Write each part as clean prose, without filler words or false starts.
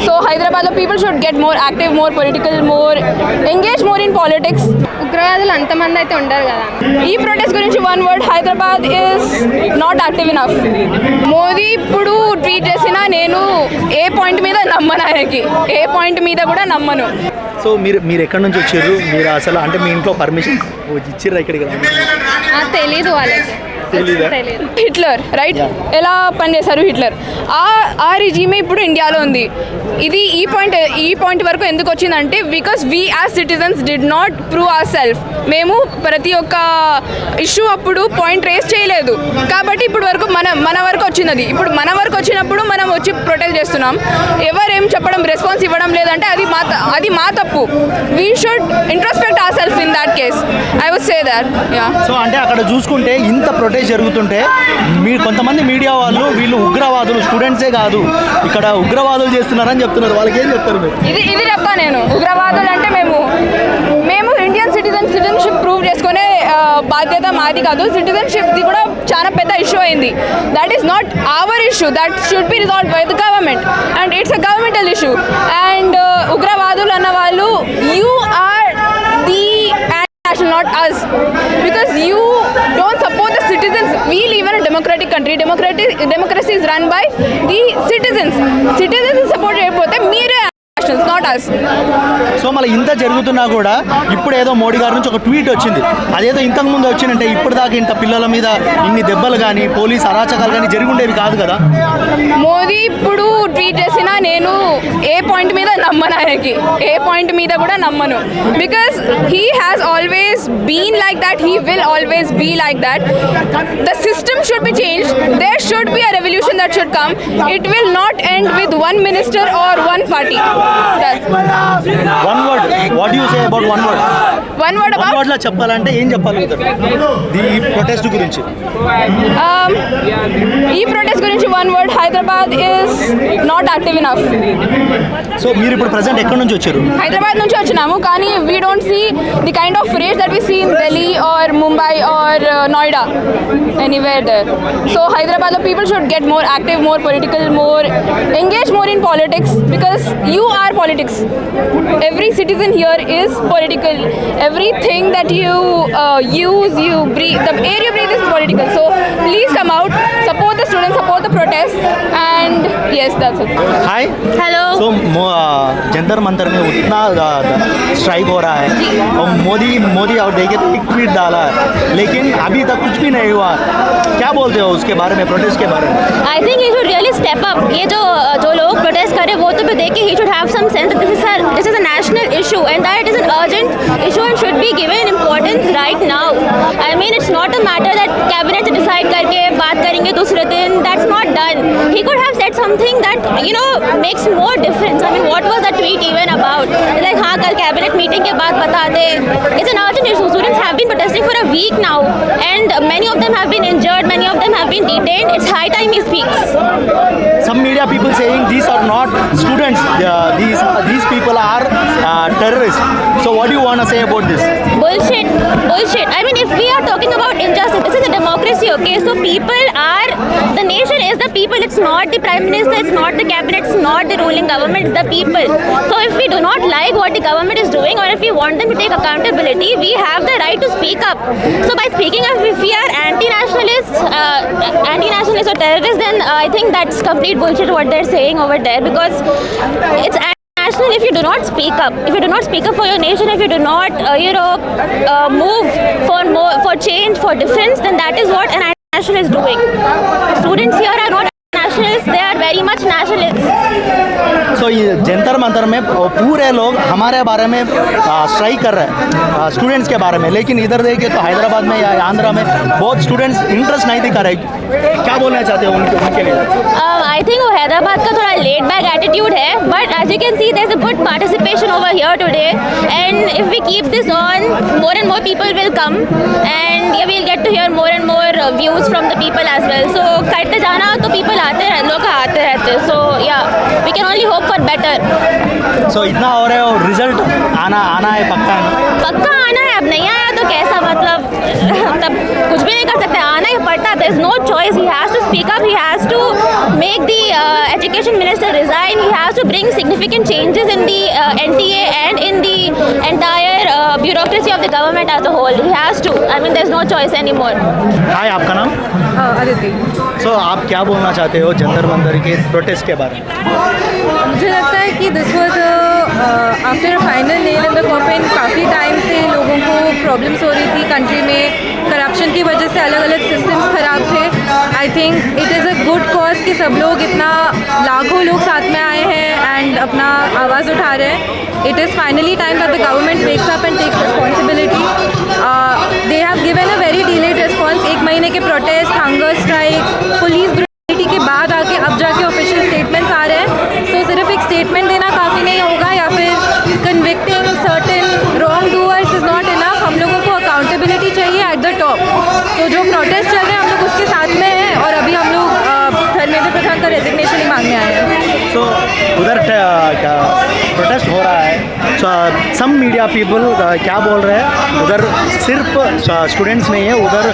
So Hyderabad people should get more active, more political, more engaged more in politics. ఉగ్రవాదులు అంతమంది అయితే ఉండరు కదా. ఈ ప్రొటెస్ట్ గురించి one word, Hyderabad is not active enough. Modi ఇప్పుడు ట్వీట్ చేసినా నేను ఏ పాయింట్ మీద నమ్మను, ఆయనకి ఏ పాయింట్ మీద కూడా నమ్మను. సో మీరు ఎక్కడి నుంచి వచ్చారు? మీరు అసలు అంటే మీ ఇంట్లో పర్మిషన్ ఇచ్చిర్రా ఇక్కడికి? తెలీదు వాళ్ళకి. హిట్లర్ రైట్, ఎలా పనిచేశారు హిట్లర్, ఆ రిజీమే ఇప్పుడు ఇండియాలో ఉంది. ఇది ఈ పాయింట్ వరకు ఎందుకు వచ్చిందంటే because we as citizens did not prove our self. మేము ప్రతి ఒక్క ఇష్యూ అప్పుడు పాయింట్ రేస్ చేయలేదు కాబట్టి ఇప్పుడు వరకు మన వరకు వచ్చింది. అది ఇప్పుడు మన వరకు వచ్చినప్పుడు మనం వచ్చి ప్రొటెస్ట్ చేస్తున్నాం. ఎవరేం చెప్పడం రెస్పాన్స్ ఇవ్వడం లేదంటే అది మా తప్పు. We should introspect our self in that case. I would say that. Yeah. So అంటే అక్కడ చూసుకుంటే ఇంత ప్రొటెస్ట్ జరుగుతుంటే కొంతమంది మీడియా వాళ్ళు వీళ్ళు ఉగ్రవాదులు, స్టూడెంట్సే కాదు ఇక్కడ ఉగ్రవాదులు చేస్తున్నారని చెప్తున్నారు. వాళ్ళకి ఏం చెప్తారు మీరు? ఇది చెప్తా నేను. ఉగ్రవాదులు అంటే మేము ఇండియన్ సిటిజన్షిప్ ప్రూవ్ చేసుకునే బాధ్యత మాది కాదు. సిటిజన్షిప్ది కూడా చాలా పెద్ద ఇష్యూ అయింది. That is not our issue, that should be resolved by the government and it's a governmental issue. And ఉగ్రవాదులు అన్న వాళ్ళు you are the national, not us, because you don't support the citizens. We live in a democratic country. Democracy is run by the citizens. Citizens support చేయకపోతే మీరే nationals, not us. So మళ్ళీ ఇంత జరుగుతున్నా కూడా ఇప్పుడు ఏదో మోడీ గారి నుంచి ఒక ట్వీట్ వచ్చింది. అదేదో ఇంతకు ముందు వచ్చిందంటే ఇప్పుడు దాకా ఇంత పిల్లల మీద ఇన్ని దెబ్బలు కానీ పోలీస్ అరాచకాలు కానీ జరిగి ఉండేవి కాదు కదా. మోదీ ఇప్పుడు ట్వీట్ చేసినా నేను ఏ పాయింట్ మీద నమ్మను, ఆయనకి ఏ పాయింట్ మీద కూడా నమ్మను. Because he has always been like that, he will always be like that. The system should be changed. There should be a revolution that should come. It will not end with one minister or one party. One word, what you say about one word? One word about word లో చెప్పాలంటే ఏం చెప్పాలంటారు ఈ protest గురించి? ఈ protest గురించి one word, Hyderabad is not active enough. So మీరు ఇప్పుడు present ఎక్కడి నుంచి వచ్చారు? హైదరాబాద్ నుంచి వచ్చినాము, కానీ we don't see the kind of race that we see in Delhi or Mumbai or Noida, anywhere there. So Hyderabad people should get more active, more political, more engaged more in politics, because you are politics. Every citizen here is political. Everything that you use, you breathe, the air you breathe is political. So please come out, support the students, support the protest, and yes, that's it. Hi. Hello. So Jantar Mantar में उतना strike हो रहा है और मोदी और देखिए तो एक ट्वीट डाला है, लेकिन अभी तक कुछ भी नहीं हुआ. क्या बोलते हो उसके बारे में, प्रोटेस्ट के बारे में? I think he should really step up. ये जो लोग प्रोटेस्ट कर रहे हैं वो तो भी देख के he should have some sense that this is a national issue and that it is an urgent issue and should be given importance right now. I mean, it's not a matter that cabinet decide करके बात करेंगे दूसरे दिन. That's not done. He could have said something that makes more difference. I mean, what was the tweet even about? Like हाँ कल cabinet meeting के बाद बता दे. It's an urgent issue. Students have been protesting for a week now and many of them have been injured. Many of them have been detained. It's high time he speaks. Some media people saying these are not students, these people are terrorists. So what do you want to say about this? Bullshit. I mean, if we are talking about injustice, this is a democracy, okay? So the nation is the people. It's not the prime minister, it's not the cabinet, it's not the ruling government, it's the people. So if we do not like what the government is doing, or if we want them to take accountability, we have the right to speak up. So by speaking up, if we are anti-nationalists or terrorists, then I think that's complete bullshit what they're saying over there, because it's national. If you do not speak up, if you do not speak up for your nation, if you do not move for change, for difference, then that is what an national is doing. Students here are not nationalists, they are very much nationalists. So ये जंतर मंतर में पूरे लोग हमारे बारे में strike कर रहे हैं, स्टूडेंट्स के बारे में, लेकिन इधर देखिए तो हैदराबाद में या आंध्रा में बहुत स्टूडेंट्स इंटरेस्ट नहीं दिखा रहे. क्या बोलना चाहते हो उनके लिए? I think वो हैदराबाद का थोड़ा laid back attitude है, but as you can see there's a good participation over here today, and if we keep this on, more and more people will come and we'll get to hear more and more views from the people as well. So करते जाना तो people आते रहते, so yeah, we can only hope for better. सो इतना हो रहा है और रिजल्ट आना है पक्का है। पक्का आना है, अब नहीं आया तो कैसा, मतलब तब कुछ भी नहीं कर सकते, आना ही पड़ता है. There is no choice. He has to speak up. He has to make the education minister resign. He has to bring significant changes in the NTA and in the entire bureaucracy of the government as a whole. He has to. I mean, there's no choice anymore. हाय, आपका नाम? अदिति. सो आप क्या बोलना चाहते हो जंतर मंतर के protest के बारे में? मुझे लगता है कि this was after a final nail in the coffin. काफ़ी टाइम से लोगों को प्रॉब्लम्स हो रही थी कंट्री में, करप्शन की वजह से अलग अलग सिस्टम्स ख़राब थे. I think it is a good cause कि सब लोग इतना लाखों लोग साथ में आए हैं एंड अपना आवाज़ उठा रहे हैं. It is finally time that the government wakes up and takes responsibility. They have given a very delayed response. 1 महीने के protest, hunger strike, police brutality के बाद आके अब जाके ऑफिशियल स्टेटमेंट्स आ रहे हैं. तो सिर्फ एक स्टेटमेंट देना काफ़ी नहीं होगा या फिर convicting certain wrong doers is not enough. हम लोगों को अकाउंटेबिलिटी चाहिए एट द टॉप. तो जो प्रोटेस्ट चल रहे हैं हम लोग उसके साथ में हैं और अभी हम लोग धर्मेंद्र प्रधान का रेजिग्नेशन ही मांगने आए हैं. सो उधर क्या प्रोटेस्ट हो रहा है. सो सम मीडिया पीपल क्या बोल रहे हैं, उधर सिर्फ स्टूडेंट्स नहीं है, उधर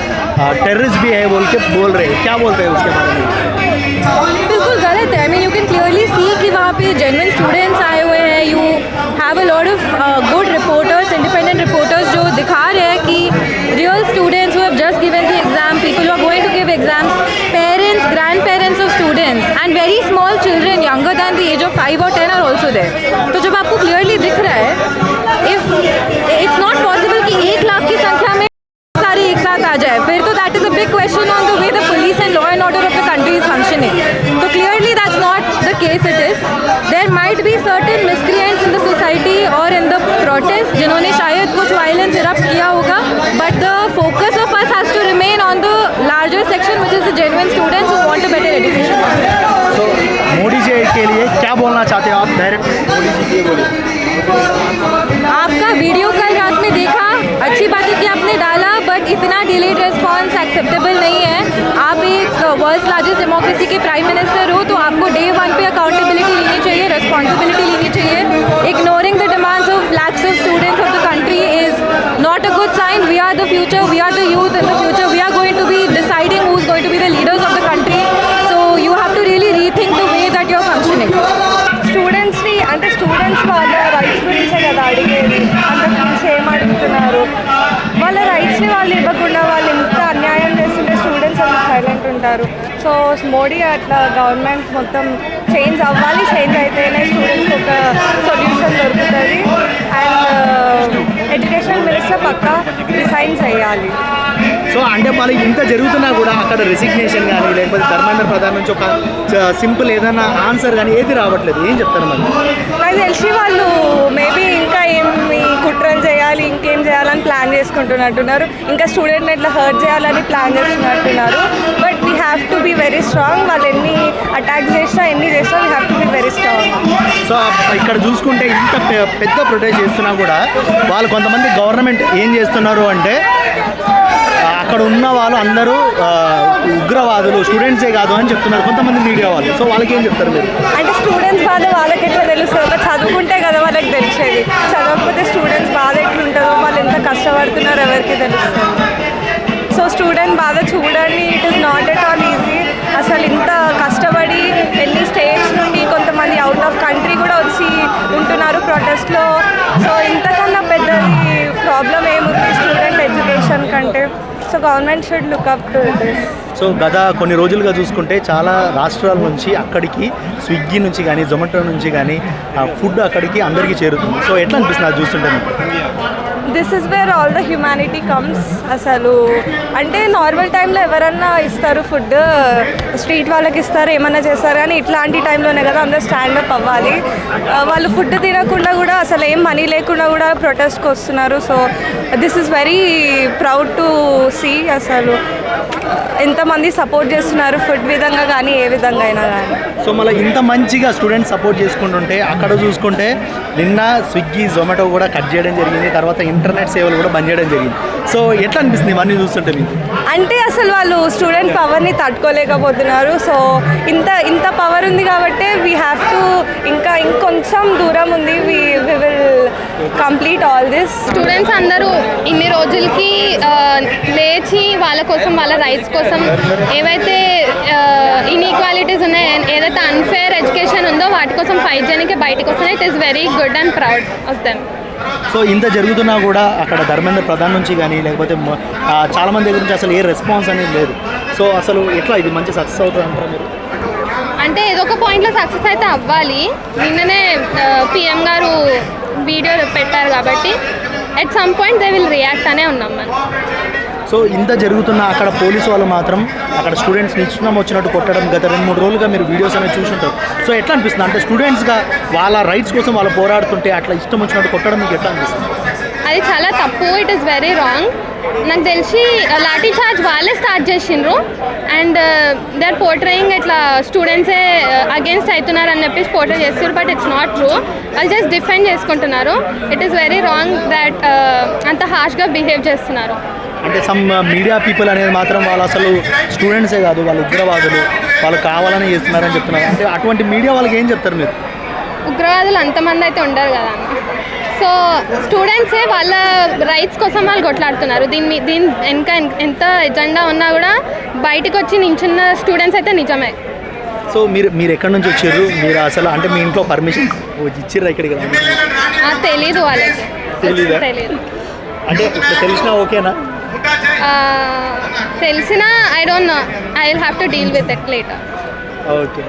टेररिस्ट भी है बोल रहे हैं. क्या बोलते हैं उसके बारे में? बिल्कुल गलत है. I mean you can clearly see कि वहाँ पे जेन्युइन स्टूडेंट्स आए हुए हैं. You have a lot of good reporters, independent reporters जो दिखा रहे हैं कि real students who have just given the exam, people who are going to give exams, parents, grand parents of students and very small children younger than the age of 5 और 10 are also there. तो जब आपको clearly दिख रहा है, if it's not possible कि 1 लाख की संख्या में सारे एक साथ आ जाए, फिर तो that is a big question on the way the police and law and order of the country is functioning. तो clearly that's not the case. It is there might be certain miscreants in the society और in the protest जिन्होंने शायद कुछ violence erupt किया होगा, but the focus of us has to remain on the larger section which is the genuine students who want a better education. So Modi ji के लिए क्या बोलना चाहते हो आप? डायरेक्ट मोदी जी के लिए बोलिए. आपका वीडियो कल रात में देखा, अच्छी बात है कि आपने डाला, बट इतना डिलेड रिस्पॉन्स एक्सेप्टेबल नहीं है. आप एक वर्ल्ड लार्जेस्ट डेमोक्रेसी के प्राइम मिनिस्टर हो तो आपको डे 1 पे अकाउंटेबिलिटी लेनी चाहिए, रिस्पॉन्सिबिलिटी लेनी चाहिए. Ignoring the demands of lakhs of students of the country is not a good sign. We are the future, we are the youth in the future, we are going to be deciding who is going to be the leaders of the country. So you have to really rethink the way that you are functioning. స్టూడెంట్స్ని అంటే students వాళ్ళ rights గురించే కదా అడిగేది. అంతకుమించి ఏం అడుగుతున్నారు? వాళ్ళ రైట్స్ని వాళ్ళు ఇవ్వకుండా వాళ్ళు ఇంత అన్యాయం చేస్తుంటే స్టూడెంట్స్ అంత సైలెంట్ ఉంటారు. సో మోడీ అట్లా గవర్నమెంట్ మొత్తం చేంజ్ అవ్వాలి. చేంజ్ అయితేనే స్టూడెంట్స్కి ఒక సొల్యూషన్ దొరుకుతుంది. అండ్ ఎడ్యుకేషన్ మినిస్టర్ పక్కా రిసైన్ చేయాలి. సో అంటే వాళ్ళకి ఇంత జరుగుతున్నా కూడా అక్కడ రెసిగ్నేషన్ కానీ లేకపోతే ధర్మేంద్ర ప్రధాన్ నుంచి ఒక సింపుల్ ఏదైనా ఆన్సర్ కానీ ఏది రావట్లేదు. ఏం చెప్తారు మరి? నాకు తెలిసి వాళ్ళు మేబీ ఇంకా ఏమి కుట్రలు చేయాలి, ఇంకేం చేయాలని ప్లాన్ చేసుకుంటున్నట్టున్నారు. ఇంకా స్టూడెంట్ని ఎట్లా హర్ట్ చేయాలని ప్లాన్ చేస్తున్నట్టున్నారు. But we have to be very strong. వాళ్ళు ఎన్ని అటాక్ చేసినా ఎన్ని చేసినా we have to be very strong. So ఇక్కడ చూసుకుంటే ఇంత పెద్ద ప్రొటెస్ట్ చేస్తున్నా కూడా వాళ్ళు కొంతమంది గవర్నమెంట్ ఏం చేస్తున్నారు అంటే అక్కడ ఉన్న వాళ్ళు అందరూ ఉగ్రవాదులు, స్టూడెంట్సే కాదు అని చెప్తున్నారు కొంతమంది మీడియా వాళ్ళు. సో వాళ్ళకి ఏం చెప్తారు మీరు? అంటే స్టూడెంట్స్ బాధ వాళ్ళకి ఎట్లా తెలుస్తుంది? ఒక చదువుకుంటే కదా వాళ్ళకి తెలిసేది. చదవకపోతే స్టూడెంట్స్ బాధ ఎట్లుంటుందో, వాళ్ళు ఎంత కష్టపడుతున్నారో ఎవరికి తెలుస్తుంది. సో స్టూడెంట్ బాధ చూడండి, it is not at all easy. అసలు ఇంత కష్టపడి ఎన్ని స్టేట్స్ నుండి కొంతమంది అవుట్ ఆఫ్ కంట్రీ కూడా వచ్చి ఉంటున్నారు ప్రొటెస్ట్లో. సో ఇంతకన్నా పెద్దది ప్రాబ్లం ఏముంది స్టూడెంట్ ఎడ్యుకేషన్ కంటే? So government should look up to this. So గత కొన్ని రోజులుగా చూసుకుంటే చాలా రాష్ట్రాల నుంచి అక్కడికి స్విగ్గీ నుంచి కానీ జొమాటో నుంచి కానీ ఫుడ్ అక్కడికి అందరికీ చేరుతుంది. సో ఎట్లా అనిపిస్తుంది అది చూస్తుంటే మీకు? This is where all the humanity comes. అసలు అంటే నార్మల్ టైంలో ఎవరన్నా ఇస్తారు ఫుడ్, స్ట్రీట్ వాళ్ళకి ఇస్తారు, ఏమన్నా చేస్తారు. కానీ ఇట్లాంటి టైంలోనే కదా అందరూ స్టాండప్ అవ్వాలి. వాళ్ళు ఫుడ్ తినకుండా కూడా అసలు ఏం మనీ లేకుండా కూడా ప్రొటెస్ట్కి వస్తున్నారు. So this is very proud to see. అసలు ఎంతమంది సపోర్ట్ చేస్తున్నారు ఫుడ్ విధంగా కానీ ఏ విధంగా అయినా కానీ. సో మళ్ళీ ఇంత మంచిగా స్టూడెంట్స్ సపోర్ట్ చేసుకుంటుంటే అక్కడ చూసుకుంటే నిన్న స్విగ్గీ జొమాటో కూడా కట్ చేయడం జరిగింది, తర్వాత ఇంటర్నెట్ సేవలు కూడా బంద్ చేయడం జరిగింది. సో ఎట్లా అనిపిస్తుంది ఇవన్నీ చూస్తుంటే మీకు? అంటే అసలు వాళ్ళు స్టూడెంట్ పవర్ని తట్టుకోలేకపోతున్నారు. సో ఇంత పవర్ ఉంది కాబట్టి వీ హ్యావ్ టు ఇంకొంచెం కొంచెం దూరం ఉంది. We will complete all this. Students అందరూ ఇన్ని రోజులకి లేచి వాళ్ళ కోసం వాళ్ళ రైట్స్ కోసం ఏవైతే ఇన్ఈక్వాలిటీస్ ఉన్నాయో, ఏదైతే అన్ఫేర్ ఎడ్యుకేషన్ ఉందో వాటి కోసం ఫైట్ చేయడానికి బయటకు వస్తున్నాయి. It is very good and proud of them. So ఇంత జరుగుతున్నా కూడా అక్కడ ధర్మేంద్ర ప్రధాన్ నుంచి కానీ లేకపోతే చాలామంది దగ్గర నుంచి అసలు ఏ రెస్పాన్స్ అనేది లేదు. సో అసలు ఎట్లా ఇది మంచి సక్సెస్ అవుతుంది అంటారా మీరు? అంటే ఏదో ఒక పాయింట్లో సక్సెస్ అయితే అవ్వాలి. నిన్ననే పిఎం గారు వీడియో పెట్టారు కాబట్టి at some point they will react అనే ఉన్నాం మనం. సో ఇంత జరుగుతున్న అక్కడ పోలీసు వాళ్ళు మాత్రం అక్కడ స్టూడెంట్స్ని ఇష్టం వచ్చినట్టు కొట్టడం గత 2-3 రోజులుగా మీరు వీడియోస్ అనేది చూసుంటారు. సో ఎట్లా అనిపిస్తుంది అంటే స్టూడెంట్స్గా వాళ్ళ రైట్స్ కోసం వాళ్ళు పోరాడుతుంటే అట్లా ఇష్టం వచ్చినట్టు కొట్టడం మీకు ఎట్లా అనిపిస్తుంది? అది చాలా తప్పు. It is very wrong. నాకు తెలిసి లాఠీ చార్జ్ వాళ్ళే స్టార్ట్ చేసిండ్రు అండ్ దే ఆర్ పోర్ట్రేయింగ్ ఇట్లా స్టూడెంట్సే అగేన్స్ట్ అవుతున్నారు అని చెప్పేసి పోర్ట్రే చేస్తారు. But it's not true. వాళ్ళు జస్ట్ డిఫెండ్ చేసుకుంటున్నారు. It is very wrong that అంత హార్ష్గా బిహేవ్ చేస్తున్నారు. అంటే సమ్ మీడియా పీపుల్ అనేది మాత్రం వాళ్ళు అసలు స్టూడెంట్సే కాదు, వాళ్ళు ఉగ్రవాదులు, వాళ్ళు కావాలని చేస్తున్నారని చెప్తున్నారు. అంటే అటువంటి మీడియా వాళ్ళకి ఏం చెప్తారు మీరు? ఉగ్రవాదులు అంతమంది అయితే ఉండరు కదా అన్న. సో స్టూడెంట్సే వాళ్ళ రైట్స్ కోసం వాళ్ళు కొట్లాడుతున్నారు. దీని ఇంకా ఎంత ఎజెండా ఉన్నా కూడా బయటకు వచ్చి నించున్న స్టూడెంట్స్ అయితే నిజమే. సో మీరు ఎక్కడి నుంచి వచ్చారు? మీరు అసలు అంటే మీ ఇంట్లో పర్మిషన్ ఇచ్చిర్రా ఇక్కడికి? తెలీదు వాళ్ళకి. తెలీదా? తెలీదు. అంటే తెలిసినా ఓకేనా? తెలిసినా I don't know. I will have to deal with it later. Okay.